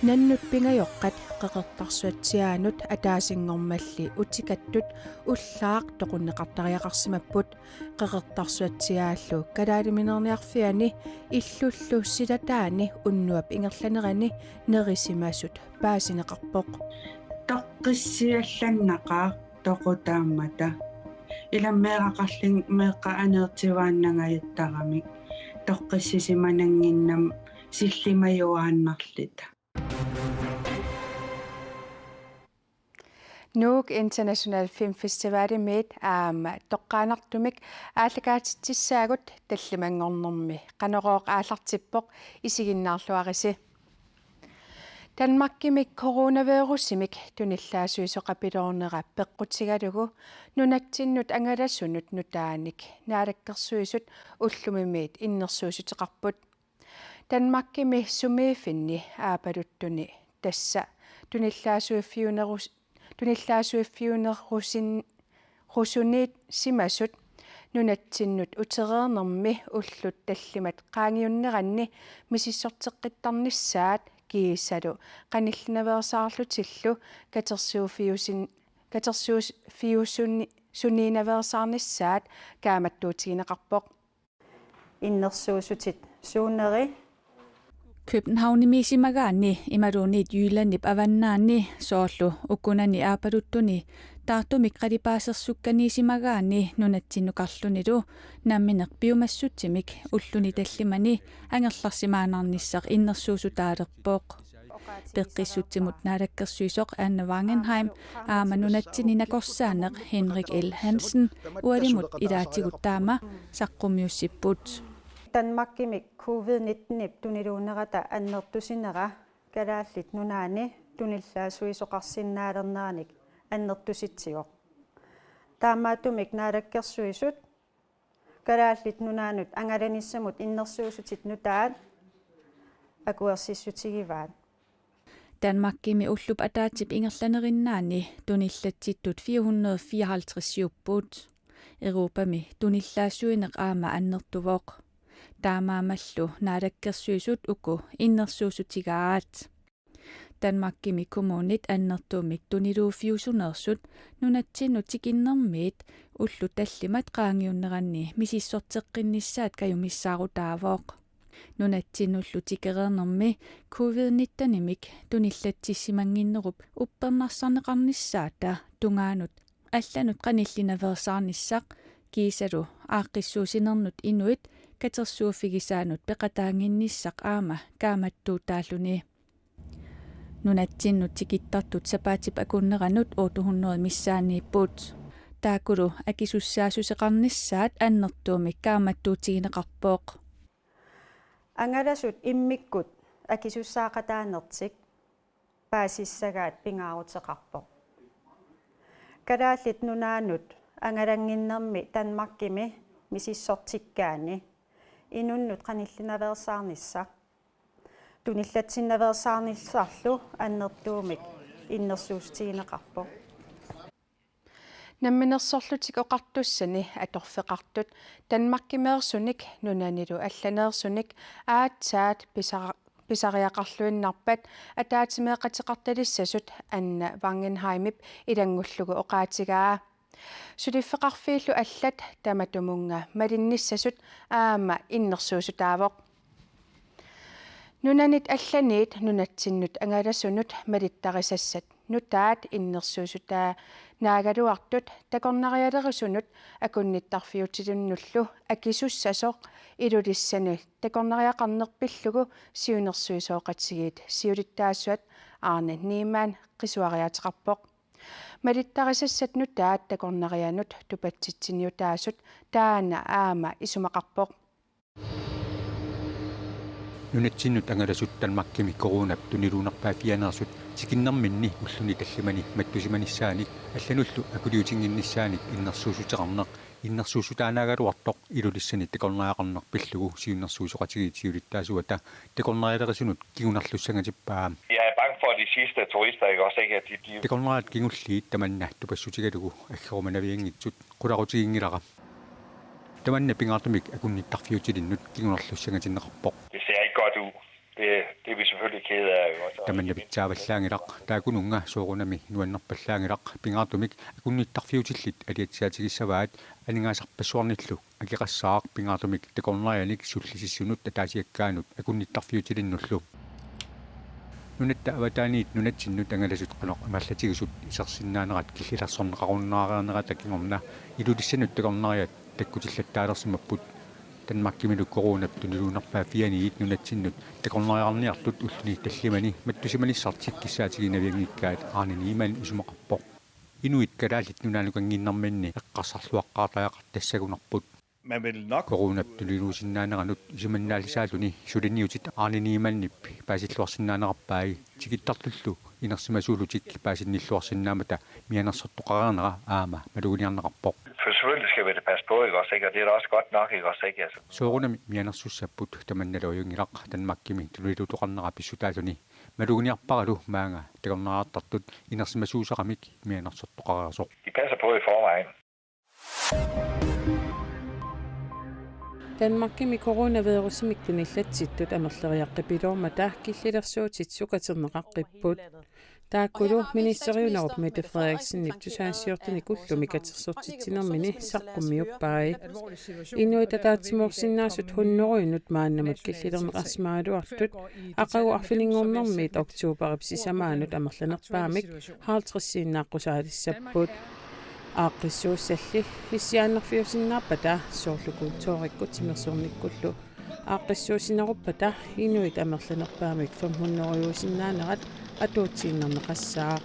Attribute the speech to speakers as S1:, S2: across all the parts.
S1: Nannut pingajoqqat qeqertarsuatsiaanut ataasingormalli utikattut ullaaq toqunneqartariaqarsimapput qeqertarsuatsiaallu kalaaliminерниарфиани иллуллу силатаани уннуап ингерланерани нерисимасут паасинеқарпоқ
S2: тоққиссиалланнақаа тоқутааммата иламмеэқақарлин меэққа анеертивааннагаюттарамик тоққиссисиманангиннам силлимаюааннарлита
S1: Nuuk International Film Festival med toqqaanartumik ааллакаатитсаагут таллимангорнэрми qanoroq aallartippoq isiginnaarluarisi Danmarkimik coronavirusimik tunillaasuisoqapilornera peqqutigalugu nunattinnut angalassunut nutaanik naalakkersuisut ullumimiit innersuusutiqarput Danmarkimi sumiifinni aapaluttuni tassa tunillaasuiffiunerrusunit simasut nunattinnut utereernermi ullut tallimat qaangiunneranni misissorteqqittarnissaat kiissalu qanillinaversaarlutillu katersuufiusunniinaversaarnissaat kaamattuutigineqarpoq
S3: innersuusutit suuneri
S4: Københavnimisimagaani imaruunit Jyllandip avannaani soorlu ukkunani aapaluttuni taartumik qalipaassersukkaniisimagaani nunatsinnuqarlunilu nammineq piumassutsimik ulluni tallimani angerlarsimaanarnisseq innersuusutaalerpooq peqqissutsimut naalakkersuisoq Anne Wangenheim aamanunatsininakorsaaneq Henrik L. Hansen ualimut ilaatiguttaama saqqummiussipput
S3: Danmarkimik covid-19 tuniluunerata annertusinera kalaallit nunaani tunillaasuisoqarsinnaalernernik annertusitsigoq taamaatumik naalakkersuisut kalaallit nunaanut angalanissamut innersuusutit nutaat akuersissutigivaat
S4: Danmarkimi ullup ataatip ingerlanerinnaani tunillatsittut 454 jupput Europami tunillaasuineq aama annertuvoq taamaamallu naalakkersuisut uku innersuusutigaat Danmarkimi kommunit annertuumik tuniluufiusunersut nunatsinnu tikinnermiit ullu tallimat qaangiunneranni misissorteqqinnissaat kajumissaaruutaavoq nunatsinullu tikereernermi covid-19-imik tunillatsissimanginnerup uppernarsarneqarnissaata tungaanut алланут qanillinaversaarnissaq kiisalu aaqqissuusinernut inuit katersuufigisaanut peqataanginnissaq aama kaamattuutaalluni nunattinnut tikittartut sapaatip akunneranut 800 missaaniipput taakulu akisussaasuseqarnissaat annertuumik kaamattuutigineqarpooq
S3: angalasut immikkut akisussaaqataanertik paasissagaat pingaaruteqarpoq kalaallit nunaanut angalanginnermi Danmarkimi misissortikkaani inunnut qanillinaversaarnissa tunillatsinnnaversaarnissarlu annertuumik innersuusutigineqarpoq
S1: намминерсорлутик оқартуссани аторфеқартут Danmarkimeersunik nunanilu алланеерсуник аатсаат писариақарлуиннарпат атаатимеэқатеқарталиссасут Анна Wangenheimip илангуллугу оқаатигаа сулиффеқарфииллу аллат таматумунга малинниссасут аама иннерсуусутаавоқ нунанит алланиит нунатсиннут ангалассунут малиттарисассат нутаат иннерсуусутаа наагалуартут такорнариалерисунут акунниттарфиутилуннуллу акисуссасоқ илулиссани такорнариақарнерпиллугу сиунерсуисооқатсигиит сиулиттаассуат Arne Niemann qisuariateqarpoq малиттарисассат нутаат такорнарианут тупатситсиниутаасут таана аама исумақарпоқ
S5: нунатсиннут ангаласут Danmarkimi коронап тунилуунерпаа фианерсут тикиннэрминни уллуни таллимани маттусиманиссааник аллануллу акулиутингинниссааник иннерсуусутеқарнеқ иннерсуусутаанагалуартоқ илулиссани такорнаақарнерпиллугу сиуннерсуусоқатигиит сиулиттаасуата такорнариалерисунут кигунарлуссангатиппаа
S6: Jeg er bange for, at de sidste turister, ikke også, ikke, at de...
S5: такорнараат кигуллиит таманна тупассутигалугу аггеруманавиангитсут qulaqutiginngilaqa tamanna pingaartumik akunnittарфиутилиннут кигунарлуссангатиннеқарпоқ
S6: Det ser ikke godt ud. Det vi selvfølgelig kede af.
S5: таманнапитсааваллаангилақ таакунунга соорунами нуаннерпаллаангилақ пингаартумик акунниттарфиутиллит алиатсиатигиссаваат анингаасарпассуарниллу акеқассаақ пингаартумик такорнарианик суллисиссунут татаасиаккаанут акунниттарфиутилиннуллу нунатта аватааниит нунатсиннут ангаласут қанақ ималлатигисут исерсиннаанерат киллиларсорнеқаруннаареернера такингорна илулиссанут такорнариат таккутиллаттаалерсимаппут танмаккимилу коронап тунилуунерпаа фианиит нунатсиннут такорнариарниартут уллини таллимани маттусиманиссартик киссаатигинавиангиккаат аарниниман исумақарпо инуит калаалит нунаанукангиннарминни эққарсарлуаққаатаяқар тассагунарпут
S7: Man vil nok
S5: коронап тунилуусиннаанеранут исуманнаалисаалуни сулиниутит аарниниманниппи паасиллуарсиннаанераппааги тикиттарлуллу инерсимасуулутик паасинниллуарсиннаамата мианерсортоқарернера аама малугуниарнеқарпоқ
S6: For selvfølgelig skal vi det passe på, ikke også, ikke? Og det er da også godt nok, ikke også, ikke? Altså.
S5: соорунами мианерсуссаппут таманналуйунгилақ танмаккими тулилутоқарнера писсутаалуни малугуниарпаралу маанга такорнераартартут инерсимасуусақамик мианерсортоқарерсоқ
S6: De passer på i forvejen.
S8: Danmarkimi coronavirusimikkunillattittut amерлeriaqqipilormata killillersuutitsukaterneqaqqipпут тааккулу министериунеруп Mette Frederiksen tusaassiortuni kullumi katersortitsinermini saqqummiuppai innuitataatsimorsinnaasut hunneruinut maannamut killillerneqarsmaaluartut aqagu arfilingornermiit oktuuperip sisamaanut amerlanerpaamik haartrissiinnaaqqusaalissapput ааққиссуусалли иссиааннерфиусиннааппата соорлукуутсоориккут тимерсуорниккуллу ааққиссуусинеруппата инуит амерланерпаамик 500-юусиннаанерат атуутсииннернеқассаа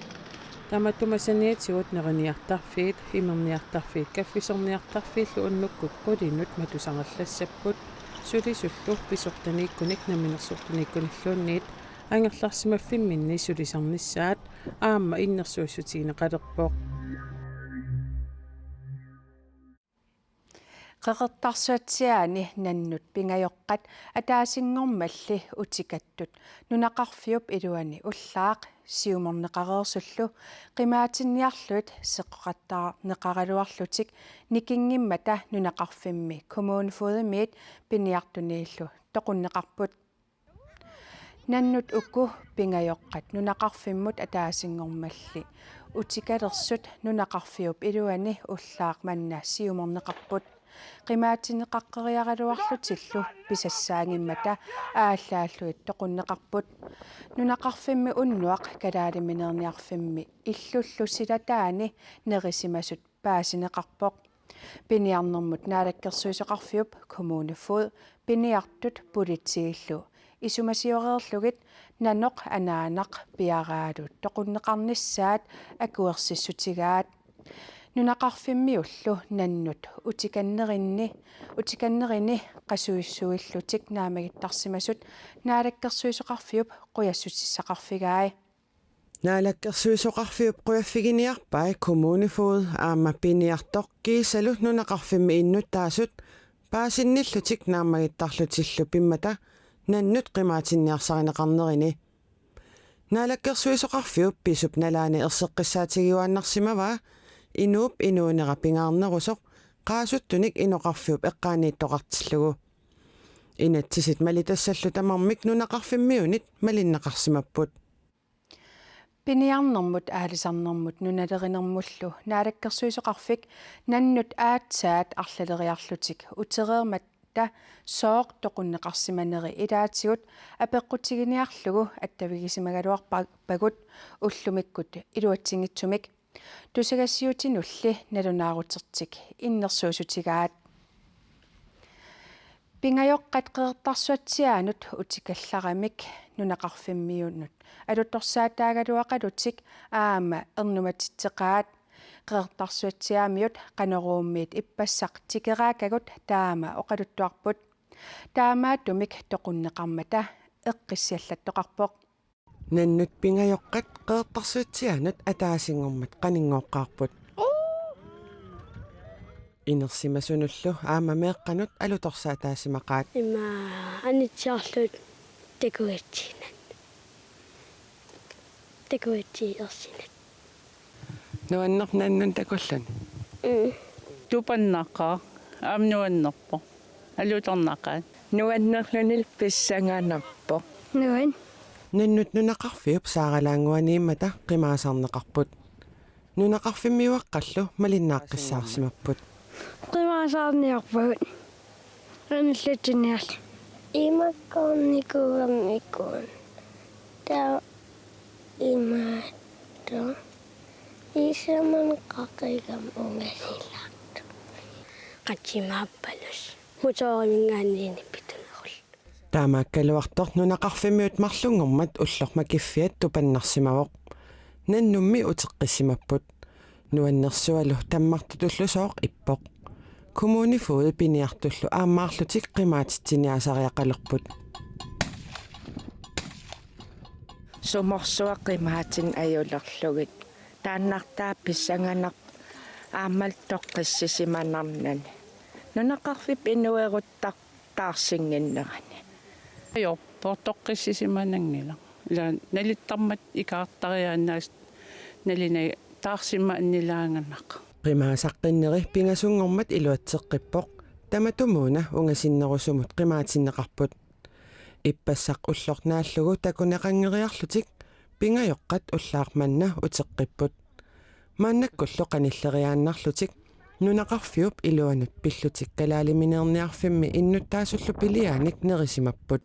S8: таматтумасаниатигут нерниартарфиит имерниартарфиит каффисерниартарфииллу уннуккут qulиннут матусанерлассаппут сулисуллу писортанииккуник наминерсортанииккуниллуунниит ангерларсимаффимминни сулисарниссаат аама иннерсуиссутигинеқалерпоқ
S1: qeqertarsuatsiaani nannut pingajoqqat ataasinnngormalli utikattut nunaqarfiup iluani ullaaq siumorneqareersullu qimaatinniarluit seqqoqattaarneqaraluarlutik nikingimmata nunaqarfimmi kommunefodemiit piniartuniillu toqunneqarput nannut ukku pingajoqqat nunaqarfimmut ataasinnngormalli utikalerssut nunaqarfiup iluani ullaaq manna siumorneqarput qimaatinneqaqqeriaraluarlutillu pisassaangimmata ааллааллуит тоқуннеқарпут нунақарфимми уннуақ калаалиминерниарфимми иллуллу силатаани нерисимасут паасинеқарпоқ пиниарнэрмут наалаккерсуисоқарфиуп коммунефуд пиниартут политииллу исумасиореерлугит наноқ анаанақ пиараалут тоқуннеқарниссаат акуерсиссутигаат нунақарфиммиуллу наннут утиканнерини қасуиссуиллутик наамагиттарсимасут наалаккерсуисоқарфиуп қуяссутиссақарфигаи
S9: наалаккерсуисоқарфиуп қуяффигиниарпай коммунефуд аама пиниартоқ киисалут нунақарфимми иннуттаасут паасинниллутик наамагиттарлутиллу пиммата наннут қимаатинниарсаринеқарнерини наалаккерсуисоқарфиуп писуп налаани ерсеққиссаатигиуаннарсимаваа инууп инуунера пингаарнерусоқ qaasuttуник иноқарфиуп эққаанииттоқартиллугу инатсисит малитассаллу тамармик нунақарфиммиунит малиннеқарсимаппут
S1: пиниарнэрмут аалисарнэрмут нуналеринэрмуллу наалаккерсуисоқарфик наннут аатсаат арлалериарлутик утереерматта сооқ тоқуннеқарсиманери илаатигут апеққутигиниарлугу аттавигисимагалуарпагут уллумиккут илуатсингитсумик тусагассиутинулли налунаарутертик иннерсуусутигаат пингаёққат қеэртарсуатсиаанут утикалларамик нунақарфиммиуннут алутторсаатаагалуақалутик аама ернуматитсеқаат қеэртарсуатсиаамиут қанерууммиит иппассақ тикераакагут таама оқалуттуарпут таамаатумик тоқуннеқармата эққиссиаллаттоқарпоқ
S9: наннут пингаёққат qeэртарсуатсиаанут атаасингормат qaninngooqqaarput инерсимасунуллу аама меэққанут алуторсаатаасимақаат
S10: има анитсиарлут такуатси ерсинат
S9: нуаннер наннун такуллан
S11: тупаннақа амнуаннерпо алуторнақаат
S9: нуаннерлунил писсангаанарпо
S10: нуан
S9: nannut nunaqarfiup saaralaanguaniimmata qimaasarneqarput nunaqarfimmiuaqqallu malinnaaqqisaarsimapput
S10: qimaasarniarput anillutiniarlu imakkornikuugammikkuun taa imaatto isaman qaqigam ungasilaartu qatsimaappalus mutorimingaanniini pitunerul
S9: taamaakkaluartor nunaqarfimmiut marlungormat ullormakiffiat tupannarsimawoq nannummi uteqqissimapput nuannersualu tammartutullusooq ippoq kommunifuude piniartullu aammaarlutik qimaatitsiniasariaqalerput
S7: sumorsuaqimaatin ajulerlugit taannartaa pissanganaq aammal toqqissisimanarnan nunaqarfip inueruttaarsinginnerani
S8: jo toqqissisimanangila ila nalittarmat ikaartariaannaas nalina taarsimma annilaanganaq
S9: qimaasaqqinneri pingasungormat iluatseqqippoq tamatumuuna ungasinnerusumut qimaatinneqarput ippassaq ullornaallugu takuneqangeriarlutik pingajoqqat ullaarmanna uteqqipput maannakkullu qanilleriaannarlutik nunaqarfiup iluanut pillutik kalaalimineerniarfimmi innuttaasullu piliaanik nerisimapput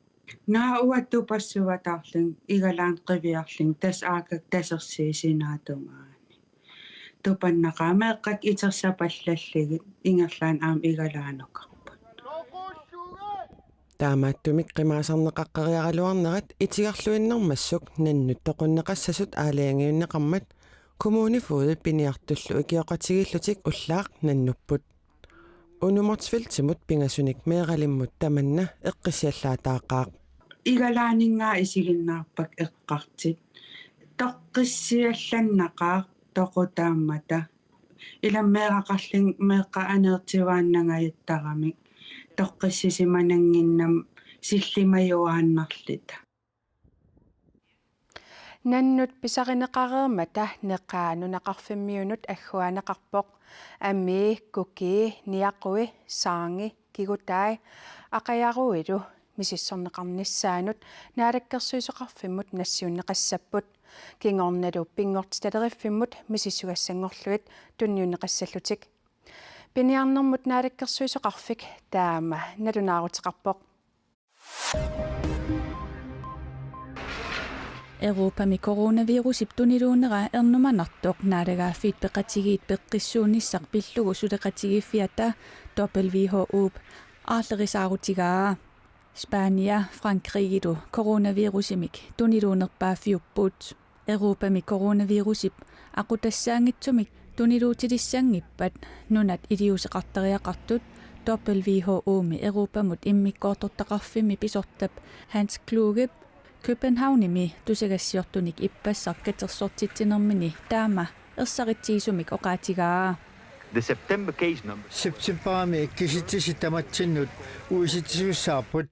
S2: naa uattupassuvataarlun igalaan qiviarlun tas aakak tasersiisinaatumaani tupannaqaa meeqqak itersapallalligit ingerlaan aam igalaanukarput
S9: taamaattumik qimaasarneqaqqariaraluarnerat itigarluinnermassuk nannut toqunneqassasut aaliangiunneqarmat kommunifuude piniartullu ikioqatigillutik ullaaq nannupput unumortsviltimut pingasunik meeqalimmut tamanna eqqisiallaataaqaaq
S2: igalaaningaa isiginnaarpak eqqartit toqqissiallannaqaaq toqutaammata ilammeeqaqarlin meeqqa aneertivaannangayuttarami toqqissisimananginnam sillimajuaannarlita
S1: nannut pisarineqareermata neqaa nunaqarfimmiunut agguaneqarpoq ammi kuki niaqui saangi kigutai aqajaruilu misissorneqarnissaanut naalakkersuisoqarfimmut nassiunneqassapput kingornalu pingortitaleriffimmut misissugassangorluit tunniunneqassallutik piniarnermut naalakkersuisoqarfik taama nalunaaruteqarpoq
S4: Europami coronavirusip tuniluunera ernumanartoq naalaгаaffiит peqatigiit peqqissuunissaq pillugu suleqatigiffiata WHO aarlerisаарutigaa Spania Frankrigilu coronavirusimik tuniluunerpaaffiupput Europami coronavirusip aqutassaangitsumik tuniluutilissaangippat nunat iliuseqarteriaqartut WHO-mi Europamut immikkoortortaqarfimmi pisortap Hans Kluge Københavnimi tusegassiortunik ippassarkatersortitsinermini taama ersarittiisumik oqaatigaa
S11: The September case number
S12: Septemberami kisittisitamatsinnut uisittissuussaarput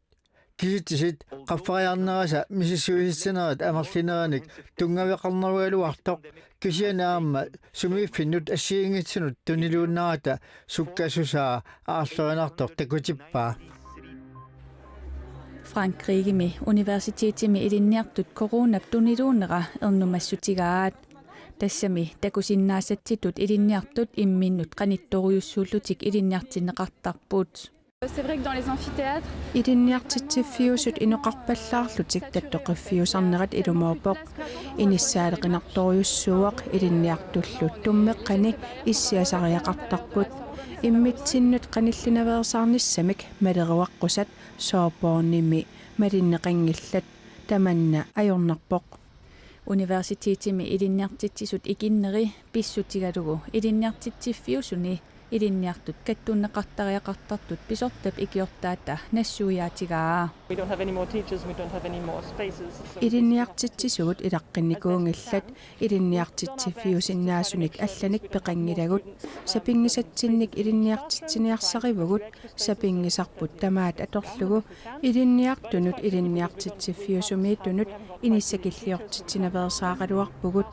S12: kisittisit qaffariarnerasa misissuusissinerat amerlineranik tungaveqarnerualuartoq kisianaamma sumiiffinnut assiingitsinut tuniluunnerata sukkasusaa aarlerinartoq takutippaa
S4: Frankrigimi universitetimi ilinniartut coronap tuniluunera ernumassutigaat tassami takusinnaasatsitut ilinniartut imminnut qanittoriussuullutik ilinniartinneqartarput
S13: C'est vrai que dans les amphithéâtres
S1: ilinniartitsiffiusut inoqarpallaarlutik tattoqiffiusarnerat ilumoopoq inissaaleqinartoriussuuaq ilinniartullut tummeqqani issiasariaqartarput immitsinnut qanillinaveersaarnissamik maleruaqqusat soopornimi malinneqangillat tamanna ajornarpoq universitetimi ilinniartitsisut ikinneri pissutigalugu ilinniartitsiffiusuni ilinniartut kattunneqartariaqartartut pisortap ikiortaata nassuujaatigaa
S14: We don't have any more teachers, we don't have any more spaces.
S1: ilinniartitsisugut ilaqqinikuungillat ilinniartitsiffiusinnaasunik allanik peqangilagut sapingisatsinnik ilinniartitsiniarsarivugut sapingisarput tamaat atorlugu ilinniartunut ilinniartitsiffiusumiitunut inissakilliortitsinaveersaaqaluarpugut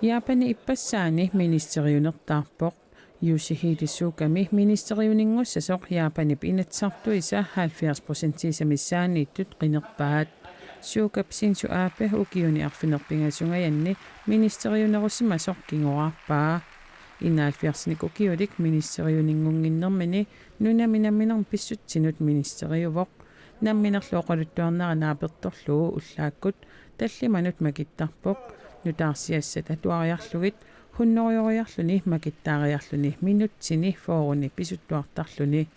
S8: Japani ipassaani ministeriunertaarpoq
S15: Юсихилиссууками министериунingussasoq Яапанip inatsartuisa 70% самиссаанииттут qinерpaat суукапсин суаапе укиуни арфинерпингасунгаянни министериунерусимасоq кингораарпаа инаалфиарсник укиулик министериунингунгиннэрмини нунаминамминерм писсутсинут министериувоq намминерлуоqaluttuarnera naapertorluu уллааккут таллиманут макиттарпоq нутаарсиассат атуариарлугит хуннориориарлуни макиттаариарлуни минутсини фооруни писуттуартарлуни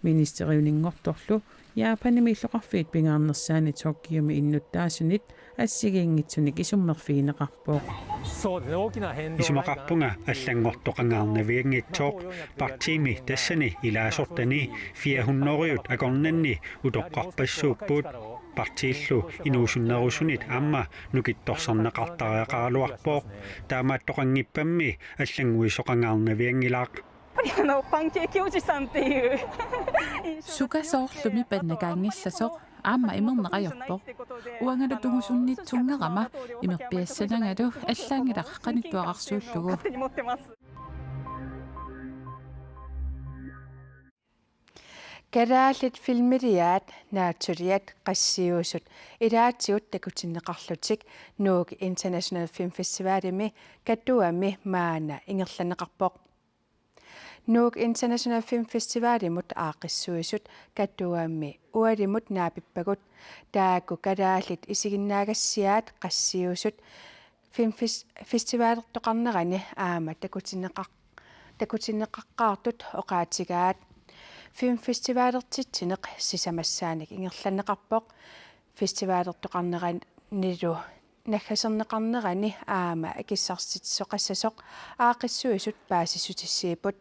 S15: министериунингорторлу Яапаними иллоқарфиит пингаарнерсаани Токиоми иннуттаасунит ассигиингитсуник исуммерфиинеқарпоо
S16: исумақарпунга аллангортоқангаарнавиангитсооқ партими тассани илаасортани 400-риут акорнанни утоққарпассууппут партииллу инуусуннерусунит аама нукитторсарнеқартариақаалуарпоо таамааттоқангиппамми аллангуисоқангаарнавиангилаақ
S4: сукасоорлуми паннакаангиссасоқ аама имернеқайорпоқ уангалу тугусуннитсунгерама имерпиассанагалу аллаангилақ қаниттуақарсууллугу
S1: Karalit filmiriat naaturiat qassiuusut ilaatiut takutinnеқарлутик nuuk International Film Festivalimi kattuami maana ingerlaneqarpoq nuuk International Film Festivalimut aaqissuisut kattuami ualimut naapippagut taakku karalit isiginnaagassiaat qassiuusut film festivalertoqarnerani aama takutinneqaqqaartut oqaatigaat film festivalertittineq sisamassaanik ingerlaneqarpoq festivalertoqarneran nilu naggaserneqarnerani aama akissartitsoqassasoq aaqissuisut paasissutissiiput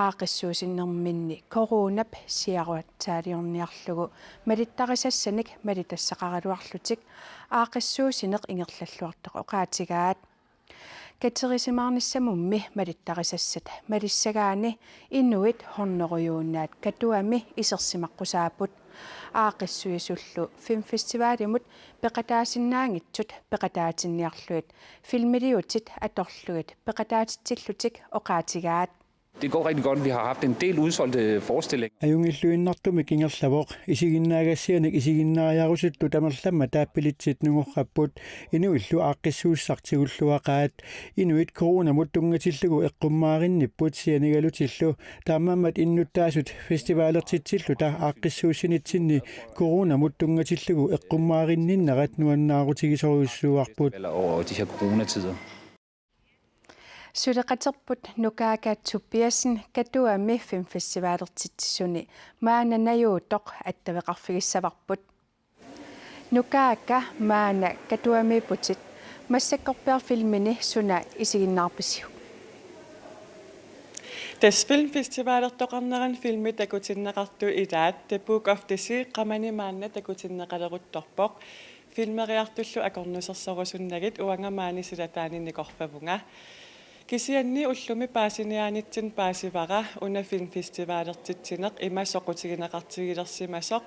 S1: aaqissuusinnerminni koronap siaruattaaliorniarlugu malittarisassanik malitassaqaraluarlutik aaqissuusineq ingerlalluartoq oqaatigaat katerisimaarnissamummi malittarisassat malissagaani inuit horneruyuunnaat katuami isersimaqqusaapput aaqissuisullu filmfestivalimut peqataasinnaangitsut peqataatinniarluit filmiliutit atorlugit peqataatitsillutik oqaatigaat.
S17: Det går rigtig godt. Vi har haft en del udsolgte forestillinger.
S12: Ajungilluinnartumik ingerlavoq isiginnaagassianik isiginnaariarusuttu tamerlamma taappilitsit nungorrapput inuillu aaqqissuussartigulluaqaat inuit coronamut tungatillugu eqqummaarinniput sianigalutillu taammaammat innuttaasut festivaalertitsillu ta aaqqissuussinitsinni coronamut tungatillugu eqqummaarinnиннерат nuannaarutigисоруйуссууарпут
S17: over de her coronatider.
S1: Suleqaterput nukaakaatsupiasin katuami filmfestivalertitsuni maana najuutoq attaveqarfigissavarput nukaaka maana katuamiputit massakkorpiarfilmini suna isiginnaarpisiu
S18: Tas filmfestivalertoqarneran filmi takutinneqartu ilaat The Book of the Sea qamani maanna takutinneqaleruttorpoq filmeriartullu akornusersorusunnagit uangamaani silataaninnikorfavunga kisianni ullumi paasiniaanitsin paasivara una filmfestivalertitsineq imassoqutigineqartigilersimasoq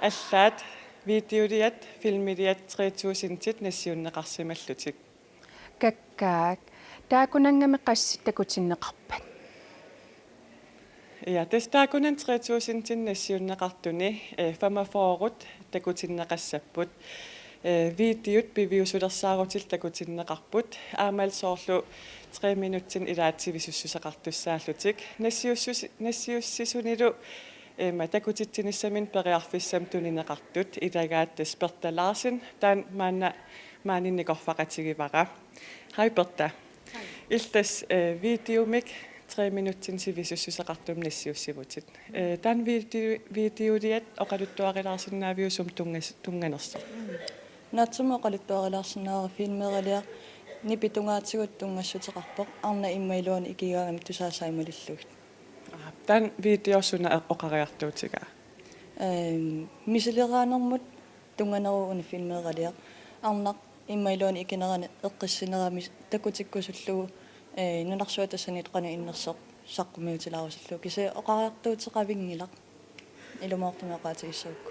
S18: allaat videoliat filmiliat 3000-tit nassiunneqarsimallutik
S1: kakkaak taakunangami qassit takutinneqarpat
S18: ja tastaakunan 3000-tin nassiunneqartuni famafoorut takutinneqassapput videot beviusulersaarutil takutinneqarput aamalsoorlu 3 minuttin ilaativisussuseqartussaallutik nassiussisunilu matakutittinissamin periarfissam tunineqartut ilagaat Berta Larsen taan maaninnikorfaqatigivara Hej Berta. Iltas videomik 3 minuttin sivisussuseqartum nassiussivutit taan videoliat oqaluttuarilaarsinnaaviusum tunganerso
S19: Natsuma oqaluttuarilaarsinnaara filmerilia nipitungaatigut tungassutеқарпоқ арна иммайлуани икигаагами тусаасаималиллугит
S18: taan videossuna oqariartuutiga
S19: мисилераанермут тунганерууни фильмерилиа арнақ иммайлуани икинерани эққиссинерами такутиккусуллугу нунарсуатассанит қана иннерсоқ саққумиутилаарусуллу кисе оqariartuutiqaviнгилақ илумаортумеқаатигиссуукку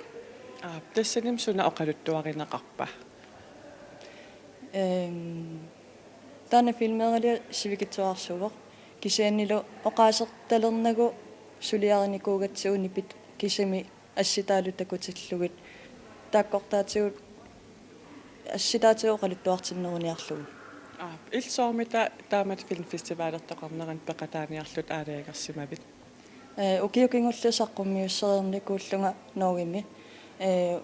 S18: тассаним суна оqaluttuarinеқарпа
S19: тана фильмерилиа сивикитсуарсувоқ кисианнилу оқаасерталернагу сулиарникуугатсуунипит кисими асситаалу такутиллугит тааккортаатигут асситаатио қалуттуартиннеруниарлугу
S18: илсоормита таамат филмфестивалертоқарнеран пеқатааниарлут аалаягерсимавит
S19: укиукингуллусаққуммиуссериерникууллунга ноогими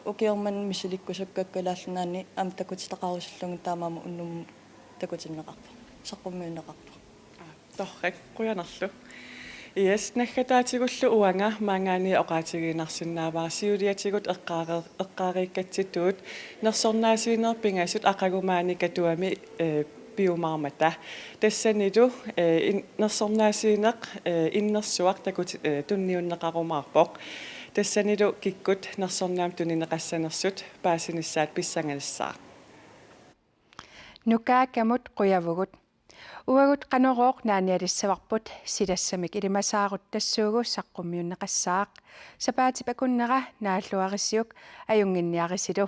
S19: укиорман мисиликкусаккаккалааллунаани ам такутитақарусиллугу таамаама уннум такутиннеқарпа саққуммиуннеқарпа
S18: торрак қуянерлу иэс наггатаатигуллу уанга маангаани оқаатигиинарсинааваа сиулиатигут эққаарииккатситуут нерсорнаасиинерпингасут ақагумаани катуами биумаармата тассанилу нерсорнаасиинеқ иннерсуақ такут тунниуннеқарумаарпоқ тассанилу киккут нерсорнаам тунинеқассанерсут паасиниссаат писсанганассаа
S1: нукаакамут қуявугут уагут канорооқ нааниалиссаварпут силассамик илимасаарут саққуммиуннеқассаақ сапаатипакуннера нааллуарисиук аюнгинниарисилу